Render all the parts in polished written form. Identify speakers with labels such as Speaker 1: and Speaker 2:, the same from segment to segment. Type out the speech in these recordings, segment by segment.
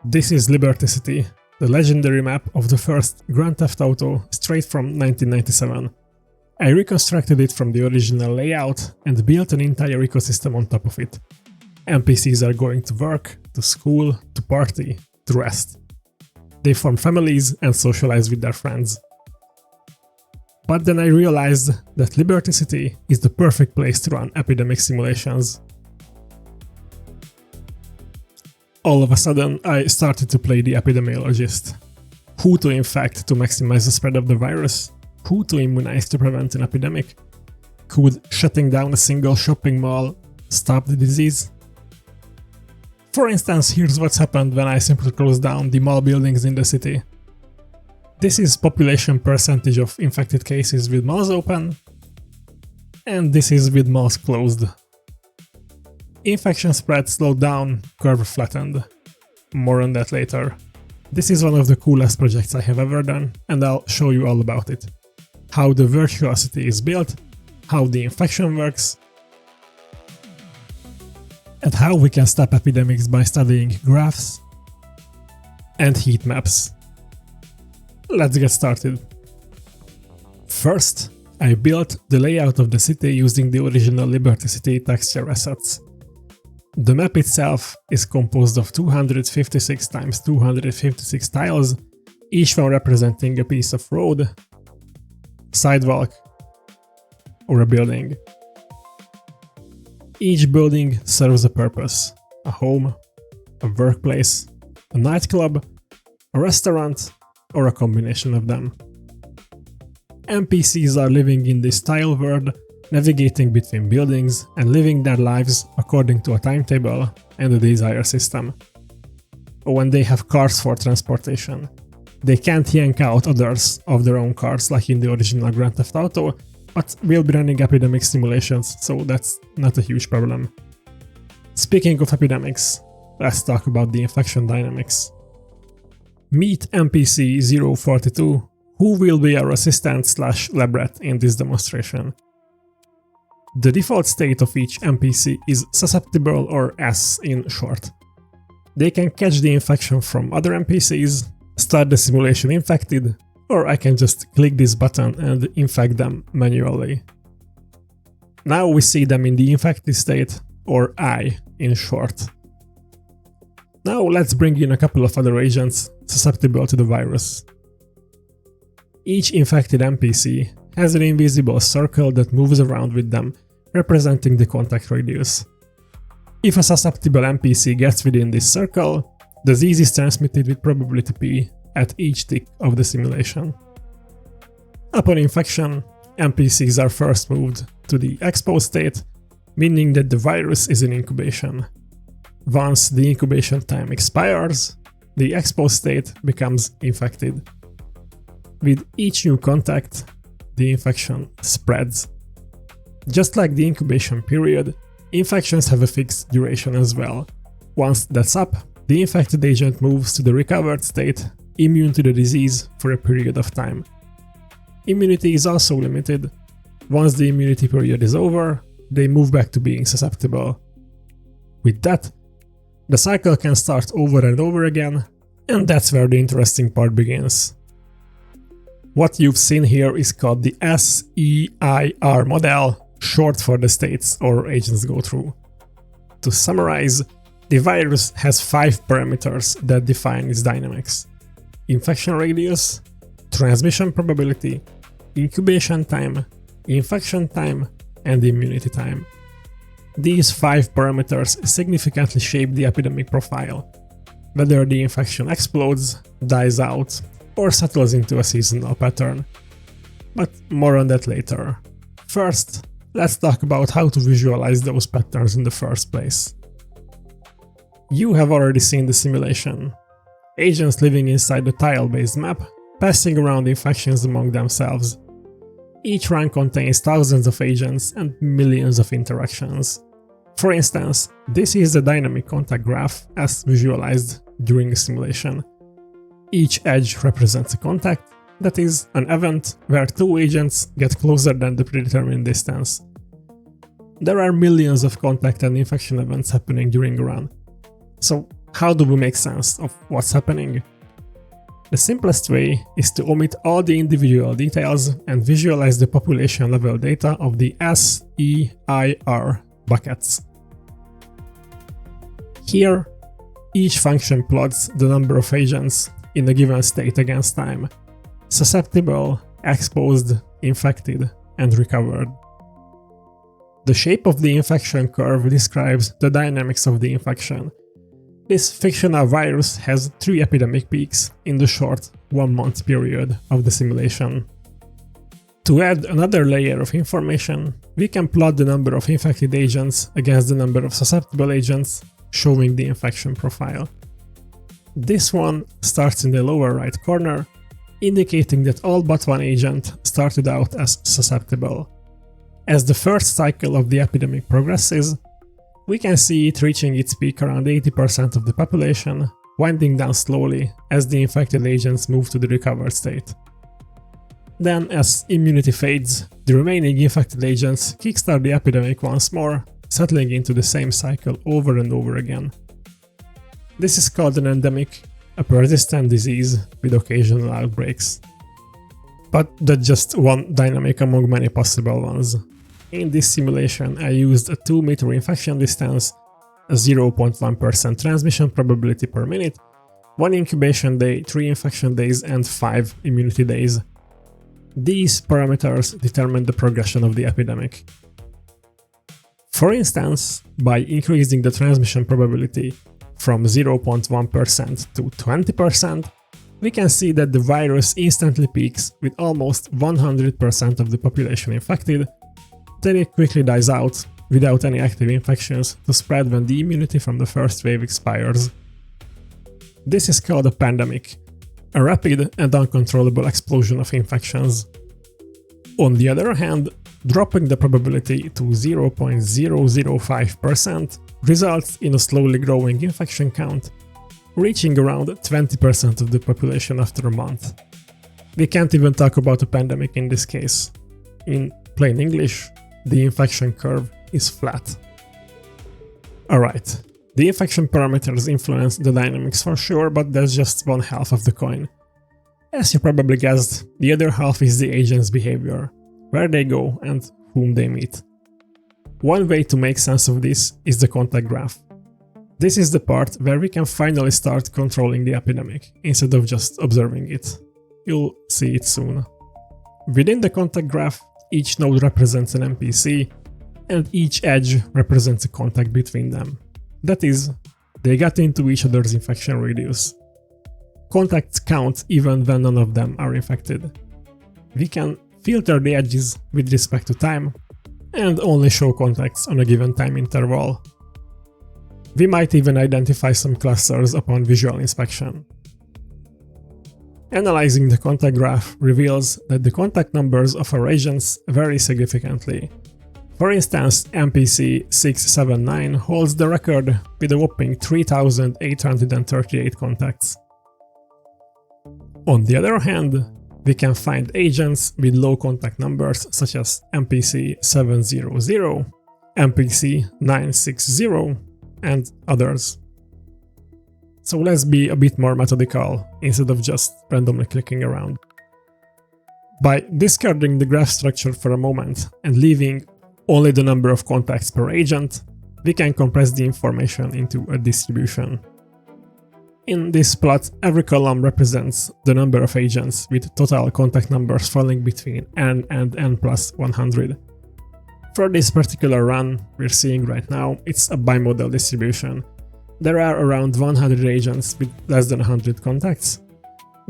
Speaker 1: This is Liberty City, the legendary map of the first Grand Theft Auto straight from 1997. I reconstructed it from the original layout and built an entire ecosystem on top of it. NPCs are going to work, to school, to party, to rest. They form families and socialize with their friends. But then I realized that Liberty City is the perfect place to run epidemic simulations. All of a sudden, I started to play the epidemiologist. Who to infect to maximize the spread of the virus? Who to immunize to prevent an epidemic? Could shutting down a single shopping mall stop the disease? For instance, here's what's happened when I simply close down the mall buildings in the city. This is population percentage of infected cases with malls open, and this is with malls closed. Infection spread slowed down, curve flattened. More on that later. This is one of the coolest projects I have ever done, and I'll show you all about it. How the virtual city is built, how the infection works, and how we can stop epidemics by studying graphs and heat maps. Let's get started. First, I built the layout of the city using the original Liberty City texture assets. The map itself is composed of 256 x 256 tiles, each one representing a piece of road, sidewalk, or a building. Each building serves a purpose: a home, a workplace, a nightclub, a restaurant, or a combination of them. NPCs are living in this tile world, navigating between buildings and living their lives according to a timetable and a desire system. When they have cars for transportation, they can't yank out others of their own cars like in the original Grand Theft Auto, but we'll be running epidemic simulations, so that's not a huge problem. Speaking of epidemics, let's talk about the infection dynamics. Meet NPC 042, who will be our assistant/lab rat in this demonstration. The default state of each NPC is susceptible, or S in short. They can catch the infection from other NPCs, start the simulation infected, or I can just click this button and infect them manually. Now we see them in the infected state, or I in short. Now let's bring in a couple of other agents susceptible to the virus. Each infected NPC has an invisible circle that moves around with them, representing the contact radius. If a susceptible NPC gets within this circle, the disease is transmitted with probability P at each tick of the simulation. Upon infection, NPCs are first moved to the exposed state, meaning that the virus is in incubation. Once the incubation time expires, the exposed state becomes infected. With each new contact, the infection spreads. Just like the incubation period, infections have a fixed duration as well. Once that's up, the infected agent moves to the recovered state, immune to the disease for a period of time. Immunity is also limited. Once the immunity period is over, they move back to being susceptible. With that, the cycle can start over and over again, and that's where the interesting part begins. What you've seen here is called the SEIR model, short for the states or agents go through. To summarize, the virus has 5 parameters that define its dynamics: infection radius, transmission probability, incubation time, infection time, and immunity time. These 5 parameters significantly shape the epidemic profile, whether the infection explodes, dies out, or settles into a seasonal pattern. But more on that later. First, let's talk about how to visualize those patterns in the first place. You have already seen the simulation. Agents living inside the tile-based map, passing around infections among themselves. Each run contains thousands of agents and millions of interactions. For instance, this is the dynamic contact graph as visualized during a simulation. Each edge represents a contact, that is, an event where 2 agents get closer than the predetermined distance. There are millions of contact and infection events happening during a run. So How do we make sense of what's happening? The simplest way is to omit all the individual details and visualize the population level data of the SEIR buckets. Here, each function plots the number of agents in a given state against time: susceptible, exposed, infected, and recovered. The shape of the infection curve describes the dynamics of the infection. This fictional virus has 3 epidemic peaks in the short 1-month period of the simulation. To add another layer of information, we can plot the number of infected agents against the number of susceptible agents, showing the infection profile. This one starts in the lower right corner, indicating that all but one agent started out as susceptible. As the first cycle of the epidemic progresses, we can see it reaching its peak around 80% of the population, winding down slowly as the infected agents move to the recovered state. Then, as immunity fades, the remaining infected agents kickstart the epidemic once more, settling into the same cycle over and over again. This is called an endemic, a persistent disease with occasional outbreaks. But that's just one dynamic among many possible ones. In this simulation, I used a 2-meter infection distance, a 0.1% transmission probability per minute, 1 incubation day, 3 infection days, and 5 immunity days. These parameters determine the progression of the epidemic. For instance, by increasing the transmission probability from 0.1% to 20%, we can see that the virus instantly peaks with almost 100% of the population infected. Then it quickly dies out without any active infections to spread when the immunity from the first wave expires. This is called a pandemic, a rapid and uncontrollable explosion of infections. On the other hand, dropping the probability to 0.005% results in a slowly growing infection count, reaching around 20% of the population after a month. We can't even talk about a pandemic in this case. In plain English, the infection curve is flat. Alright, the infection parameters influence the dynamics for sure, but that's just one half of the coin. As you probably guessed, the other half is the agent's behavior, where they go and whom they meet. One way to make sense of this is the contact graph. This is the part where we can finally start controlling the epidemic, instead of just observing it. You'll see it soon. Within the contact graph, each node represents an NPC, and each edge represents a contact between them. That is, they got into each other's infection radius. Contacts count even when none of them are infected. We can filter the edges with respect to time, and only show contacts on a given time interval. We might even identify some clusters upon visual inspection. Analyzing the contact graph reveals that the contact numbers of our agents vary significantly. For instance, NPC 679 holds the record with a whopping 3,838 contacts. On the other hand, we can find agents with low contact numbers such as NPC 700, NPC 960, and others. So let's be a bit more methodical instead of just randomly clicking around. By discarding the graph structure for a moment and leaving only the number of contacts per agent, we can compress the information into a distribution. In this plot, every column represents the number of agents with total contact numbers falling between n and n plus 100. For this particular run we're seeing right now, it's a bimodal distribution. There are around 100 agents with less than 100 contacts,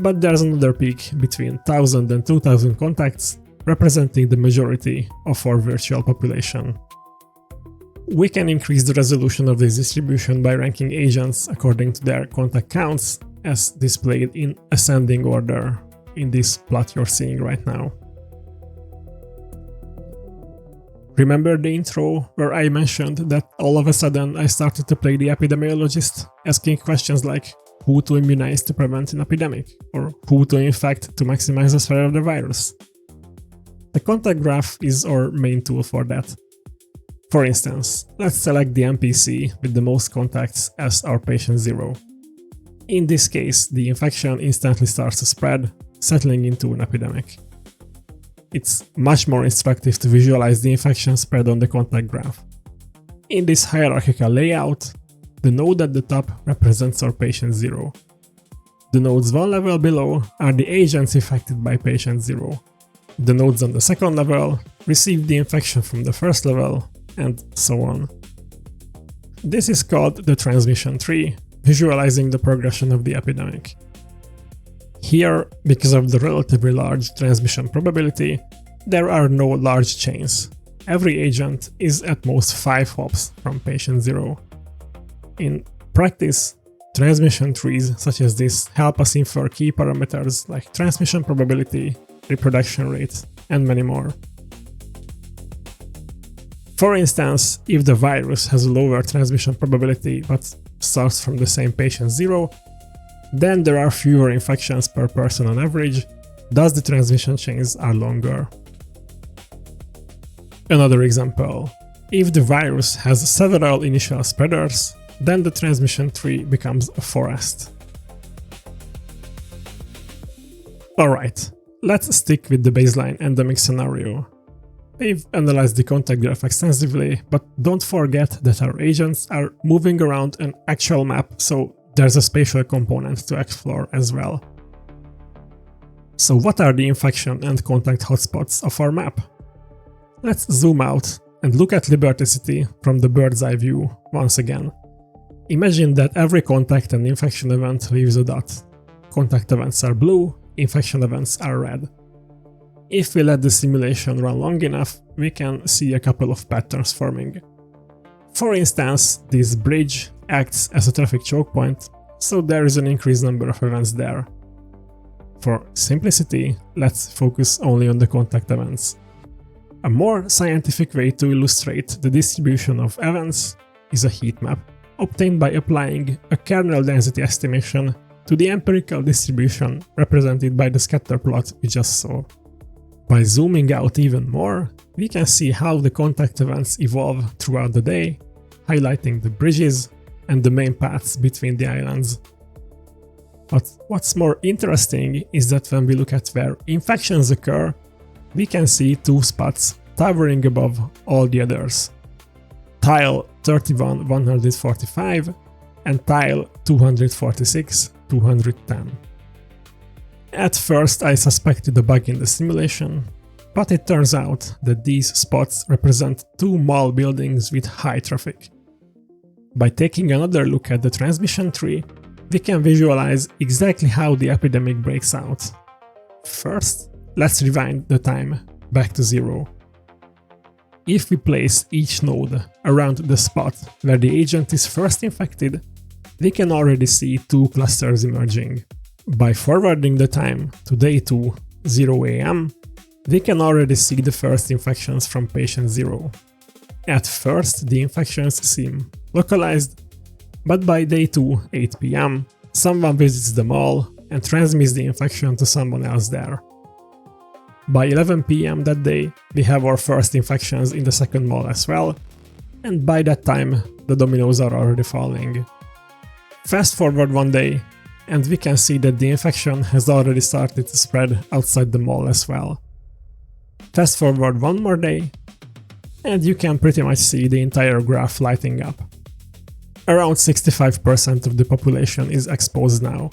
Speaker 1: but there's another peak between 1000 and 2000 contacts, representing the majority of our virtual population. We can increase the resolution of this distribution by ranking agents according to their contact counts, as displayed in ascending order in this plot you're seeing right now. Remember the intro where I mentioned that all of a sudden I started to play the epidemiologist, asking questions like who to immunize to prevent an epidemic, or who to infect to maximize the spread of the virus? The contact graph is our main tool for that. For instance, let's select the NPC with the most contacts as our patient 0. In this case, the infection instantly starts to spread, settling into an epidemic. It's much more instructive to visualize the infection spread on the contact graph. In this hierarchical layout, the node at the top represents our patient 0. The nodes one level below are the agents infected by patient 0. The nodes on the second level receive the infection from the first level, and so on. This is called the transmission tree, visualizing the progression of the epidemic. Here, because of the relatively large transmission probability, there are no large chains. Every agent is at most 5 hops from patient 0. In practice, transmission trees such as this help us infer key parameters like transmission probability, reproduction rate, and many more. For instance, if the virus has a lower transmission probability but starts from the same patient 0, then there are fewer infections per person on average, thus the transmission chains are longer. Another example, if the virus has several initial spreaders, then the transmission tree becomes a forest. Alright, let's stick with the baseline endemic scenario. We've analyzed the contact graph extensively, but don't forget that our agents are moving around an actual map, so there's a spatial component to explore as well. So what are the infection and contact hotspots of our map? Let's zoom out and look at Liberty City from the bird's eye view once again. Imagine that every contact and infection event leaves a dot. Contact events are blue, infection events are red. If we let the simulation run long enough, we can see a couple of patterns forming. For instance, this bridge acts as a traffic choke point, so there is an increased number of events there. For simplicity, let's focus only on the contact events. A more scientific way to illustrate the distribution of events is a heat map, obtained by applying a kernel density estimation to the empirical distribution represented by the scatter plot we just saw. By zooming out even more, we can see how the contact events evolve throughout the day, highlighting the bridges and the main paths between the islands. But what's more interesting is that when we look at where infections occur, we can see 2 spots towering above all the others. Tile 31-145 and tile 246-210. At first I suspected a bug in the simulation, but it turns out that these spots represent 2 mall buildings with high traffic. By taking another look at the transmission tree, we can visualize exactly how the epidemic breaks out. First, let's rewind the time back to 0. If we place each node around the spot where the agent is first infected, we can already see 2 clusters emerging. By forwarding the time to day 2, 0 AM, we can already see the first infections from patient 0. At first, the infections seem localized, but by day 2, 8 PM, someone visits the mall and transmits the infection to someone else there. By 11 PM that day, we have our first infections in the second mall as well, and by that time, the dominoes are already falling. Fast forward one day, and we can see that the infection has already started to spread outside the mall as well. Fast forward one more day, and you can pretty much see the entire graph lighting up. Around 65% of the population is exposed now.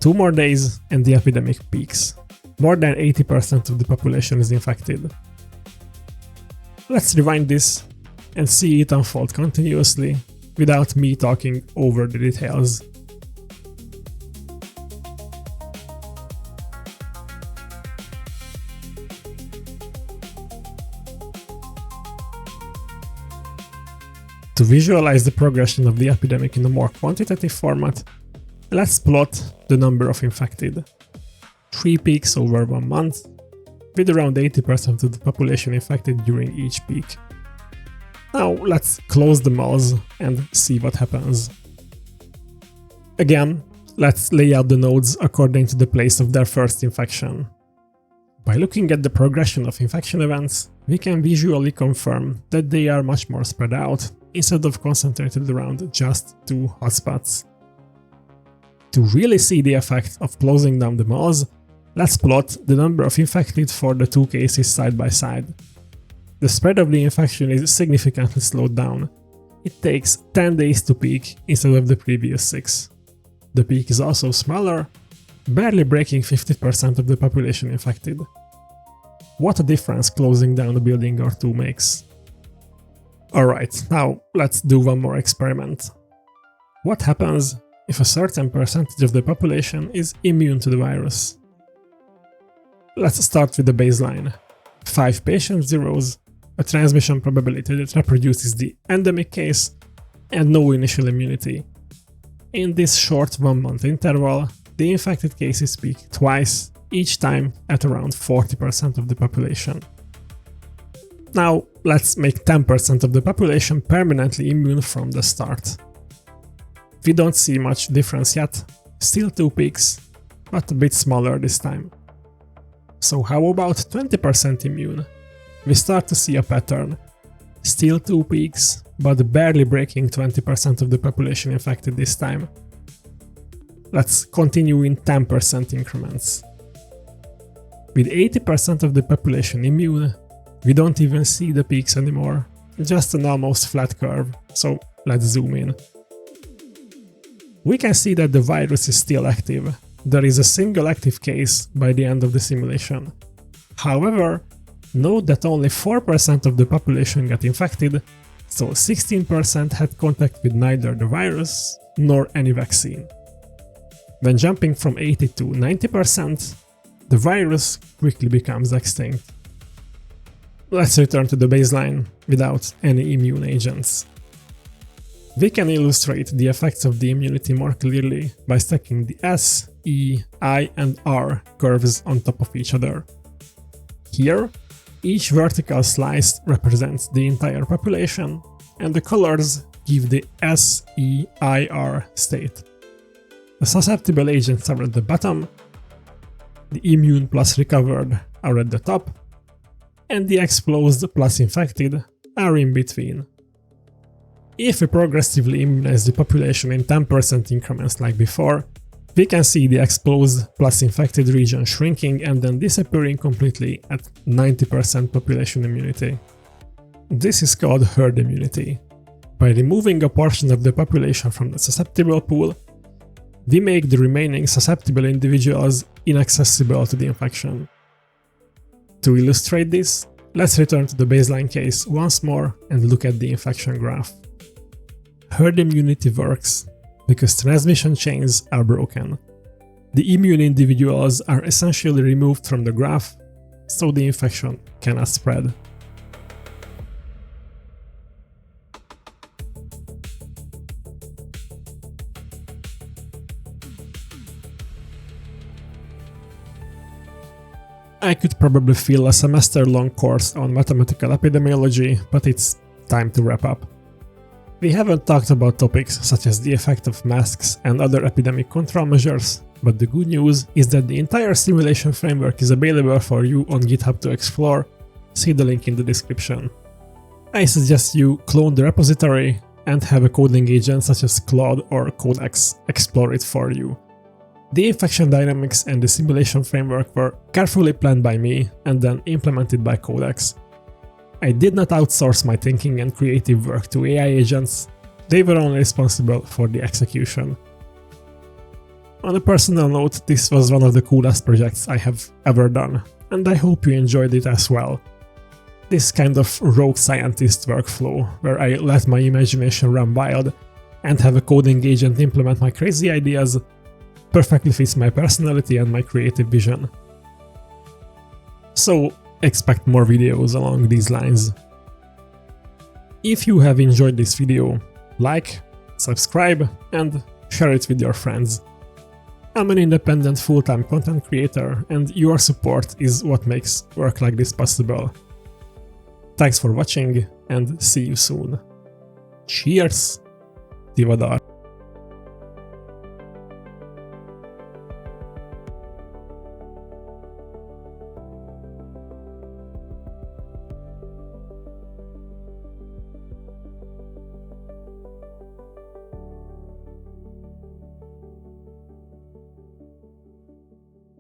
Speaker 1: 2 more days and the epidemic peaks. More than 80% of the population is infected. Let's rewind this and see it unfold continuously without me talking over the details. To visualize the progression of the epidemic in a more quantitative format, let's plot the number of infected. 3 peaks over 1 month, with around 80% of the population infected during each peak. Now let's close the malls and see what happens. Again, let's lay out the nodes according to the place of their first infection. By looking at the progression of infection events, we can visually confirm that they are much more spread out instead of concentrated around just 2 hotspots. To really see the effect of closing down the malls, let's plot the number of infected for the 2 cases side by side. The spread of the infection is significantly slowed down. It takes 10 days to peak instead of the previous 6. The peak is also smaller, barely breaking 50% of the population infected. What a difference closing down a building or 2 makes. Alright, now let's do one more experiment. What happens if a certain percentage of the population is immune to the virus? Let's start with the baseline. 5 patient zeros, a transmission probability that reproduces the endemic case, and no initial immunity. In this short 1-month interval, the infected cases peak twice, each time at around 40% of the population. Now, let's make 10% of the population permanently immune from the start. We don't see much difference yet, still 2 peaks, but a bit smaller this time. So how about 20% immune? We start to see a pattern. Still 2 peaks, but barely breaking 20% of the population infected this time. Let's continue in 10% increments. With 80% of the population immune, we don't even see the peaks anymore, just an almost flat curve, so let's zoom in. We can see that the virus is still active. There is a single active case by the end of the simulation. However, note that only 4% of the population got infected, so 16% had contact with neither the virus nor any vaccine. When jumping from 80 to 90%, the virus quickly becomes extinct. Let's return to the baseline without any immune agents. We can illustrate the effects of the immunity more clearly by stacking the S, E, I, and R curves on top of each other. Here, each vertical slice represents the entire population, and the colors give the SEIR state. The susceptible agents are at the bottom, the immune plus recovered are at the top, and the exposed plus infected are in between. If we progressively immunize the population in 10% increments like before, we can see the exposed plus infected region shrinking and then disappearing completely at 90% population immunity. This is called herd immunity. By removing a portion of the population from the susceptible pool, we make the remaining susceptible individuals inaccessible to the infection. To illustrate this, let's return to the baseline case once more and look at the infection graph. Herd immunity works because transmission chains are broken. The immune individuals are essentially removed from the graph, so the infection cannot spread. I could probably fill a semester-long course on mathematical epidemiology, but it's time to wrap up. We haven't talked about topics such as the effect of masks and other epidemic control measures, but the good news is that the entire simulation framework is available for you on GitHub to explore. See the link in the description. I suggest you clone the repository and have a coding agent such as Claude or Codex explore it for you. The infection dynamics and the simulation framework were carefully planned by me and then implemented by Codex. I did not outsource my thinking and creative work to AI agents, they were only responsible for the execution. On a personal note, this was one of the coolest projects I have ever done, and I hope you enjoyed it as well. This kind of rogue scientist workflow, where I let my imagination run wild and have a coding agent implement my crazy ideas, perfectly fits my personality and my creative vision. So expect more videos along these lines. If you have enjoyed this video, like, subscribe, and share it with your friends. I'm an independent full-time content creator, and your support is what makes work like this possible. Thanks for watching, and see you soon. Cheers! Tivadar!